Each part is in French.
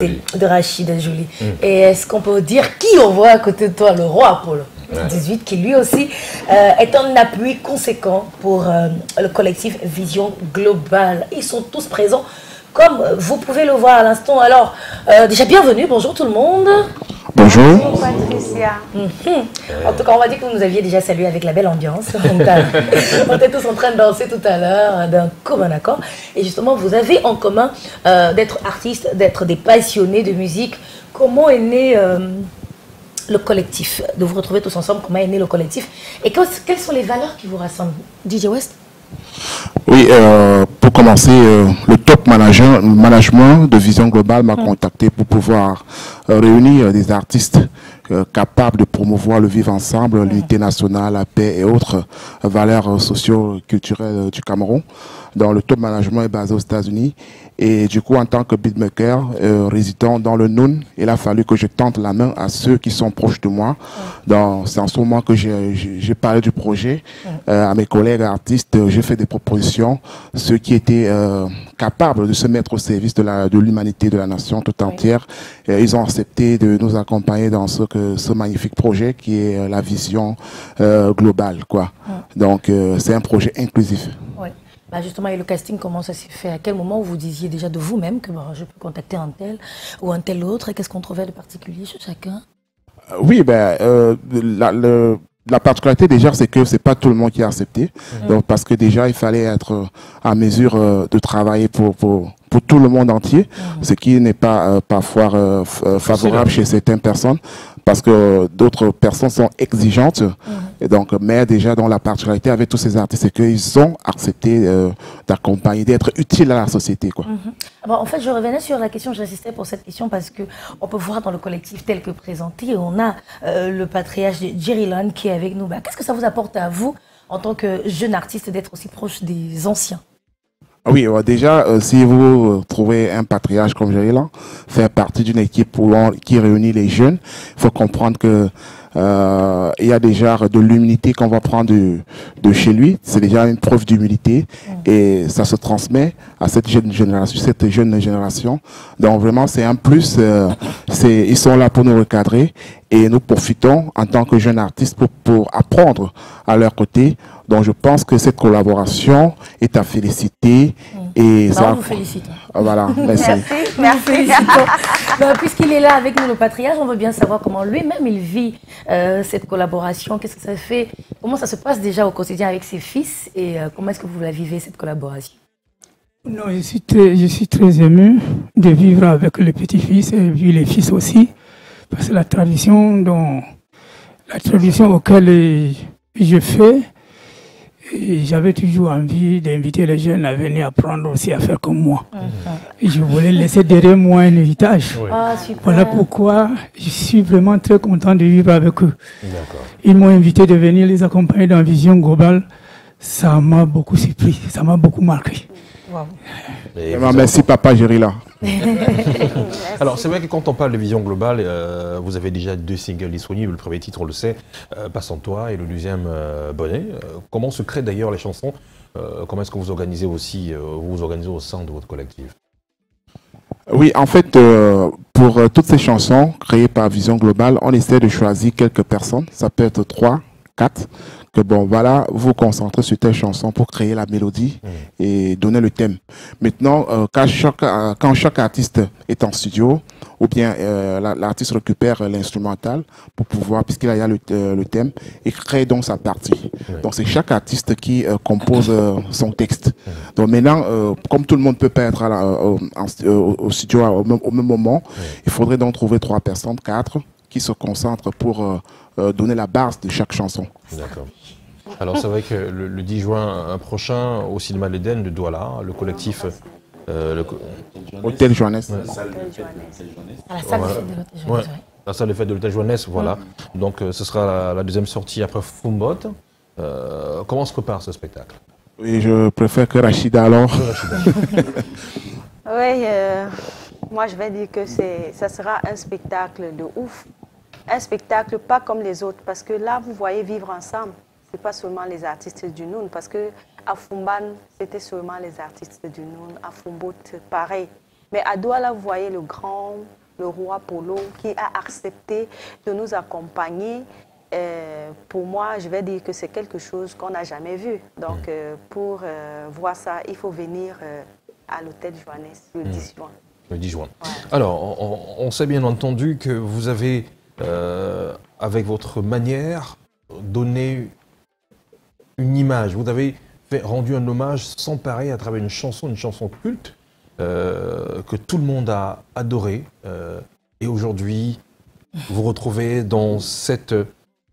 de Rachid Jolie. Et est-ce qu'on peut dire qui on voit à côté de toi, le roi Apollo 18, qui lui aussi est un appui conséquent pour le collectif Vision Globale. Ils sont tous présents, comme vous pouvez le voir à l'instant. Alors, déjà bienvenue, bonjour tout le monde. Bonjour. Bonjour Patricia. En tout cas, on va dire que vous nous aviez déjà salué avec la belle ambiance. On était tous en train de danser tout à l'heure d'un commun accord. Et justement, vous avez en commun d'être artiste, d'être des passionnés de musique. Comment est né le collectif? De vous retrouver tous ensemble, comment est né le collectif? Et quelles sont les valeurs qui vous rassemblent? DJ West? Oui, pour commencer, le top management de Vision Globale m'a contacté pour pouvoir réunir des artistes capables de promouvoir le vivre ensemble, l'unité nationale, la paix et autres valeurs socio-culturelles du Cameroun. Donc, le top management est basé aux États-Unis. Et du coup, en tant que beatmaker résident dans le Noun, il a fallu que je tente la main à ceux qui sont proches de moi. C'est en ce moment que j'ai parlé du projet à mes collègues artistes. J'ai fait des propositions, ceux qui étaient capables de se mettre au service de l'humanité, de la nation tout entière. Ils ont accepté de nous accompagner dans ce magnifique projet qui est la vision globale, quoi. Donc, c'est un projet inclusif. Bah justement, et le casting, comment ça s'est fait? À quel moment vous disiez déjà de vous-même que je peux contacter un tel ou un tel autre? Et qu'est-ce qu'on trouvait de particulier chez chacun? Oui, la particularité déjà, c'est que c'est pas tout le monde qui a accepté. Donc, parce que déjà, il fallait être à mesure de travailler pour tout le monde entier, ce qui n'est pas parfois favorable chez certaines personnes, parce que d'autres personnes sont exigeantes. Et donc, mais déjà, dans la particularité avec tous ces artistes, c'est qu'ils ont accepté d'accompagner, d'être utiles à la société, quoi. Bon, en fait, je revenais sur la question, j'insistais pour cette question parce que on peut voir dans le collectif tel que présenté, on a le patriarche de Jerry Land qui est avec nous. Bah, qu'est-ce que ça vous apporte à vous, en tant que jeune artiste, d'être aussi proche des anciens? Oui, déjà, si vous trouvez un patriarche comme Jerry Land, faire partie d'une équipe qui réunit les jeunes, il faut comprendre que il y a déjà de l'humilité qu'on va prendre de chez lui. C'est déjà une preuve d'humilité et ça se transmet à cette jeune génération. Donc vraiment, c'est un plus. Ils sont là pour nous recadrer et nous profitons en tant que jeunes artistes pour apprendre à leur côté. Donc je pense que cette collaboration est à féliciter. Et ça, on vous félicite. Voilà, merci. Merci. Puisqu'il est là avec nous, le patriarche, on veut bien savoir comment lui-même il vit cette collaboration. Qu'est-ce que ça fait? Comment ça se passe déjà au quotidien avec ses fils? Et comment est-ce que vous la vivez, cette collaboration? Non, je suis très ému de vivre avec le petit-fils et puis les fils aussi. Parce que la tradition auquel je fais, j'avais toujours envie d'inviter les jeunes à venir apprendre aussi à faire comme moi. Et je voulais laisser derrière moi un héritage. Voilà pourquoi je suis vraiment très content de vivre avec eux. Ils m'ont invité de venir les accompagner dans Vision Globale. Ça m'a beaucoup surpris, ça m'a beaucoup marqué. Merci papa Jerry Land. Alors c'est vrai que quand on parle de Vision Globale, vous avez déjà 2 singles disponibles. Le premier titre, on le sait, Passe en toi, et le deuxième, Bonnet. Comment se créent d'ailleurs les chansons? Comment est-ce que vous organisez aussi, au sein de votre collectif? Oui, en fait, pour toutes ces chansons créées par Vision Globale, on essaie de choisir quelques personnes. Ça peut être 3, 4. Que bon, voilà, vous concentrez sur telle chanson pour créer la mélodie et donner le thème. Maintenant, quand chaque artiste est en studio, ou bien l'artiste récupère l'instrumental pour pouvoir, puisqu'il y a le thème, et crée donc sa partie. Donc c'est chaque artiste qui compose son texte. Donc maintenant, comme tout le monde ne peut pas être au studio au même moment, il faudrait donc trouver 3 personnes, 4, qui se concentrent pour donner la base de chaque chanson. D'accord. Alors c'est vrai que le 10 juin prochain, au cinéma de l'Éden de Douala, le collectif... Hôtel Joannès. À la salle de fête de l'Hôtel Joannès. La salle de fête de l'Hôtel Joannès, voilà. Donc ce sera la deuxième sortie après Fumbot. Comment se prépare ce spectacle? Oui, je préfère que Rachida alors. Oui, moi je vais dire que ça sera un spectacle de ouf. Un spectacle pas comme les autres, parce que là, vous voyez Vivre ensemble, ce n'est pas seulement les artistes du Noun, parce que à Fumban, c'était seulement les artistes du Noun, à Fumbot, pareil. Mais à Douala, vous voyez le roi Polo qui a accepté de nous accompagner. Pour moi, je vais dire que c'est quelque chose qu'on n'a jamais vu. Donc, pour voir ça, il faut venir à l'hôtel Joannès le 10 juin. Le 10 juin. Ouais. Alors, on sait bien entendu que vous avez, avec votre manière, donné une image. Vous avez rendu un hommage sans pareil à travers une chanson culte que tout le monde a adoré. Et aujourd'hui, vous vous retrouvez dans cette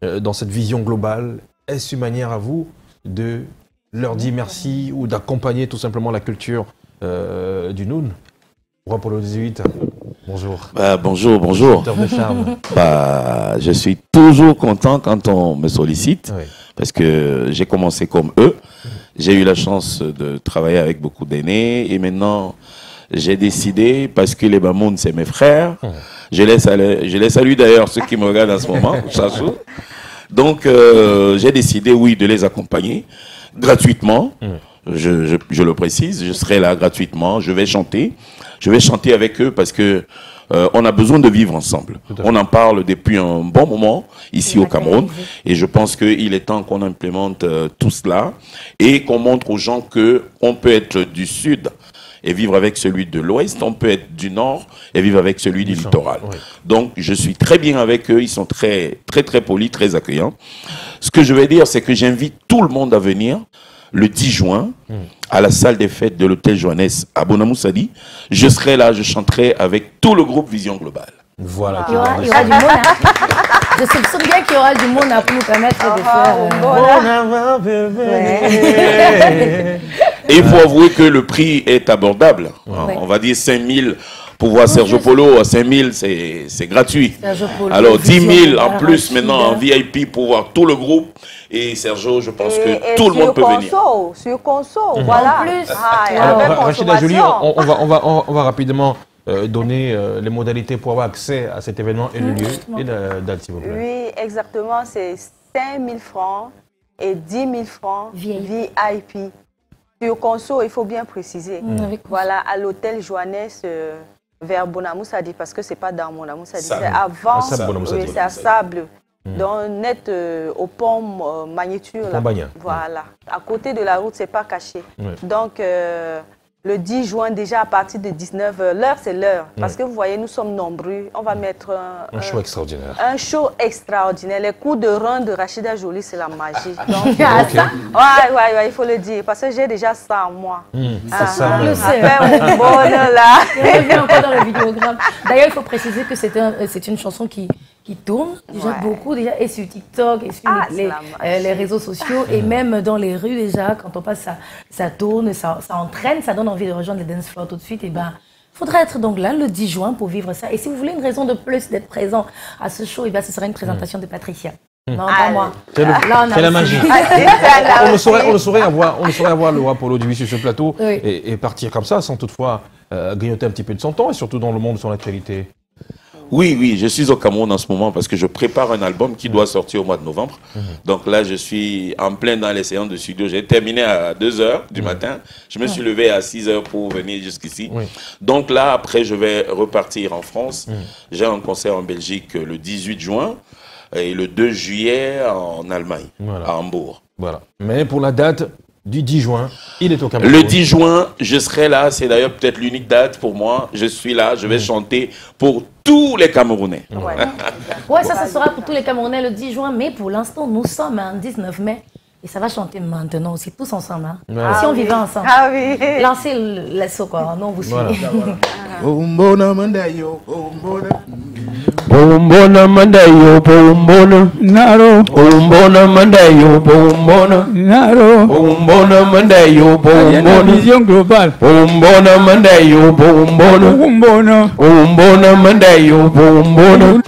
vision globale. Est-ce une manière à vous de leur dire merci ou d'accompagner tout simplement la culture du Noun? Roi Polo XVIII, bonjour. Bonjour, bonjour. De charme. Je suis toujours content quand on me sollicite, Oui. parce que j'ai commencé comme eux. J'ai eu la chance de travailler avec beaucoup d'aînés et maintenant j'ai décidé, parce que les Bamoun, c'est mes frères, je les salue d'ailleurs ceux qui me regardent en ce moment, Chachou. Donc j'ai décidé, oui, de les accompagner gratuitement. Je le précise, je serai là gratuitement, je vais chanter avec eux parce que on a besoin de vivre ensemble. On en parle depuis un bon moment ici au Cameroun et je pense qu'il est temps qu'on implémente tout cela et qu'on montre aux gens qu'on peut être du Sud et vivre avec celui de l'Ouest, on peut être du Nord et vivre avec celui du littoral. Oui. Donc je suis très bien avec eux, ils sont très polis, très accueillants. Ce que je vais dire, c'est que j'invite tout le monde à venir le 10 juin, à la salle des fêtes de l'hôtel Joannès à Bonamoussadi. Je serai là, je chanterai avec tout le groupe Vision Globale. Voilà. Il y aura du monde. Je soupçonne bien qu'il y aura du monde pour nous permettre de faire... Et il faut avouer que le prix est abordable. On va dire 5 000 pour voir Sergio Polo. À 5 000, c'est gratuit. Alors 10 000 en plus maintenant en VIP pour voir tout le groupe. Et Sergio, je pense que tout le monde peut venir. Sur console, voilà. En plus. Alors, Rachida Jolie, on va rapidement donner les modalités pour avoir accès à cet événement et le lieu et la date, s'il vous plaît. Oui, exactement. C'est 5 000 francs et 10 000 francs VIP. Sur console, il faut bien préciser. Voilà, à l'hôtel Joannès vers Bonamoussadi, parce que ce n'est pas dans Bonamoussadi, c'est avant, c'est à Sable. Donc, net au pont Magnéture. Voilà. À côté de la route, ce n'est pas caché. Donc, le 10 juin, déjà à partir de 19h, l'heure, c'est l'heure. Parce que vous voyez, nous sommes nombreux. On va mettre un show extraordinaire. Un show extraordinaire. Les coups de rein de Rachida Jolie, c'est la magie. Donc, ouais, il faut le dire. Parce que j'ai déjà ça en moi. Ça, le sait. Là. Encore dans le vidéogramme. D'ailleurs, il faut préciser que c'est une chanson qui tourne déjà beaucoup, et sur TikTok, et sur les réseaux sociaux, et même dans les rues déjà, quand on passe, ça tourne, ça entraîne, ça donne envie de rejoindre les dance floors tout de suite. Et ben, faudra être donc là le 10 juin pour vivre ça. Et si vous voulez une raison de plus d'être présent à ce show, et ben, ce sera une présentation de Patricia. Non, pas moi. C'est la magie. On ne saurait avoir le roi Polo XVIII sur ce plateau et partir comme ça sans toutefois grignoter un petit peu de son temps et surtout dans le monde de son actualité. Oui, je suis au Cameroun en ce moment parce que je prépare un album qui doit sortir au mois de novembre. Donc là, je suis en plein dans les séances de studio. J'ai terminé à 2h du matin. Je me suis levé à 6h pour venir jusqu'ici. Donc là, après, je vais repartir en France. J'ai un concert en Belgique le 18 juin et le 2 juillet en Allemagne, à Hambourg. Voilà. Mais pour la date du 10 juin, il est au Cameroun. Le 10 juin, je serai là. C'est d'ailleurs peut-être l'unique date pour moi. Je suis là. Je vais chanter pour tous les Camerounais. Ça sera pour tous les Camerounais le 10 juin. Mais pour l'instant, nous sommes le 19 mai. Et ça va chanter maintenant aussi, tous ensemble. Si on vivait ensemble. Lancez le saut, quoi. Non, vous suivez. Bombona mandayo, Bombona mandayo, bombona naro. Bombona mandayo, bombona naro. Bombona mandayo, bombona vision globale. Bombona mandayo, bombona. Bombona mandayo, bombona.